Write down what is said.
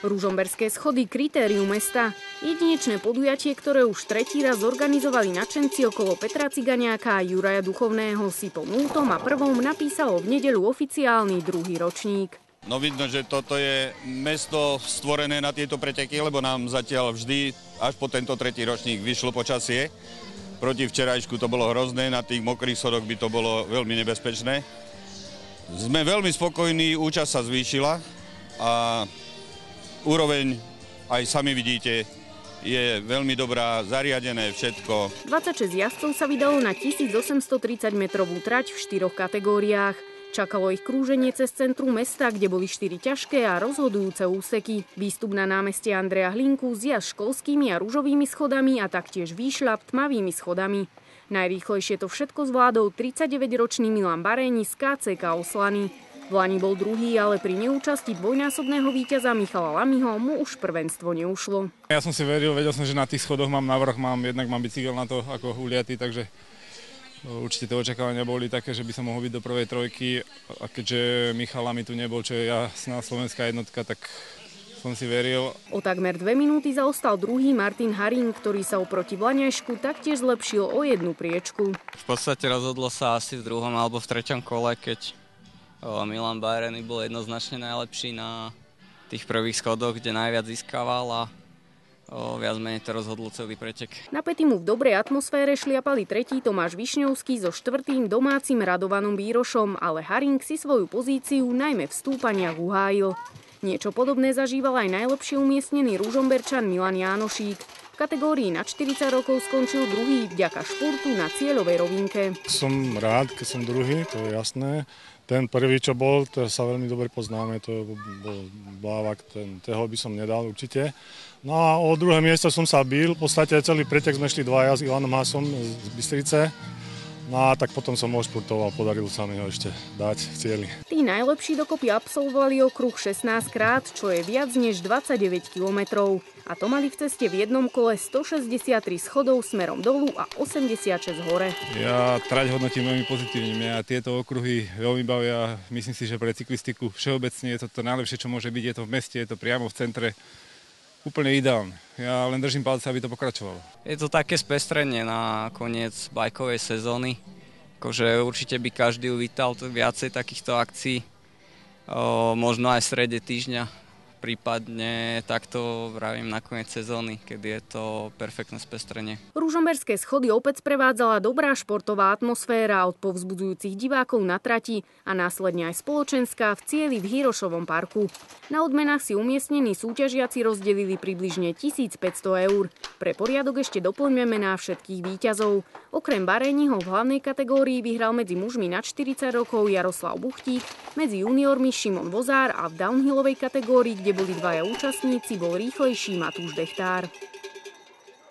Ružomberské schody kritérium mesta. Jedinečné podujatie, ktoré už tretí raz zorganizovali nadšenci okolo Petra Ciganiáka a Juraja Duchovného, si po 0. a 1. napísalo v nedeľu oficiálny druhý ročník. No vidno, že toto je mesto stvorené na tieto preteky, lebo nám zatiaľ vždy, až po tento tretí ročník, vyšlo počasie. Proti včerajšku to bolo hrozné, na tých mokrých schodoch by to bolo veľmi nebezpečné. Sme veľmi spokojní, účasť sa zvýšila a úroveň, aj sami vidíte, je veľmi dobrá, zariadené všetko. 26 jazdcov sa vydalo na 1830-metrovú trať v 4 kategóriách. Čakalo ich krúženie cez centrum mesta, kde boli 4 ťažké a rozhodujúce úseky. Výstup na námestie Andreja Hlinku, zjazd školskými a ružovými schodami a taktiež výšľap tmavými schodami. Najrýchlejšie to všetko zvládol 39-ročný Milan Baréni z KCK Oslany. V lani bol druhý, ale pri neúčasti dvojnásobného víťaza Michala Lamiho mu už prvenstvo neušlo. Ja som si veril, vedel som, že na tých schodoch mám navrch, jednak mám bicykel na to ako uliaty, takže určite tie očakávania boli také, že by som mohol byť do prvej trojky. A keďže Michal Lami tu nebol, čo je jasná slovenská jednotka, tak som si veril. O takmer 2 minúty zaostal druhý Martin Haring, ktorý sa oproti Vlaňajšku taktiež zlepšil o 1 priečku. V podstate rozhodlo sa asi v 2. alebo v 3. kole, keď Milan Baréni bol jednoznačne najlepší na tých prvých schodoch, kde najviac získaval a viac menej to rozhodlo celý pretek. Napätý mu v dobrej atmosfére šliapali tretí Tomáš Višňovský so 4. domácim Radovanom Bírošom, ale Haring si svoju pozíciu najmä v stúpaniach uhájil. Niečo podobné zažíval aj najlepšie umiestnený Ružomberčan Milan Jánošík. V kategórii nad 40 rokov skončil druhý vďaka špurtu na cieľovej rovinke. Som rád, keď som druhý, to je jasné. Ten prvý, čo bol, to sa veľmi dobre poznáme, to bol Blávak, toho by som nedal určite. No a o druhé miesto som sa bil, v podstate celý pretek sme šli dvaja s Ivanom Hasom z Bystrice. No a tak potom som odšpurtoval, podarilo sa mi ho ešte dať v cieli. Tí najlepší dokopy absolvovali okruh 16 krát, čo je viac než 29 kilometrov. A to mali v ceste v jednom kole 163 schodov smerom dolu a 86 hore. Ja trať hodnotím veľmi pozitívne. Mňa tieto okruhy veľmi bavia. Myslím si, že pre cyklistiku všeobecne je to najlepšie, čo môže byť. Je to v meste, je to priamo v centre. Úplne ideálne. Ja len držím palce, aby to pokračovalo. Je to také spestrenie na koniec bajkovej sezóny. Akože určite by každý uvítal viacej takýchto akcií. Možno aj v strede týždňa. Prípadne takto vravím na koniec sezóny, kedy je to perfektné spestrenie. Ružomberské schody opäť prevádzala dobrá športová atmosféra od povzbudzujúcich divákov na trati a následne aj spoločenská v cieli v Hirošovom parku. Na odmenách si umiestnení súťažiaci rozdelili približne 1500 eur. Pre poriadok ešte doplňme mená všetkých víťazov. Okrem Baréniho v hlavnej kategórii vyhral medzi mužmi nad 40 rokov Jaroslav Buchtík, medzi juniormi Šimon Vozár a v downhillovej kategórii, kde boli dvaja účastníci, bol rýchlejší Matúš Dechtár.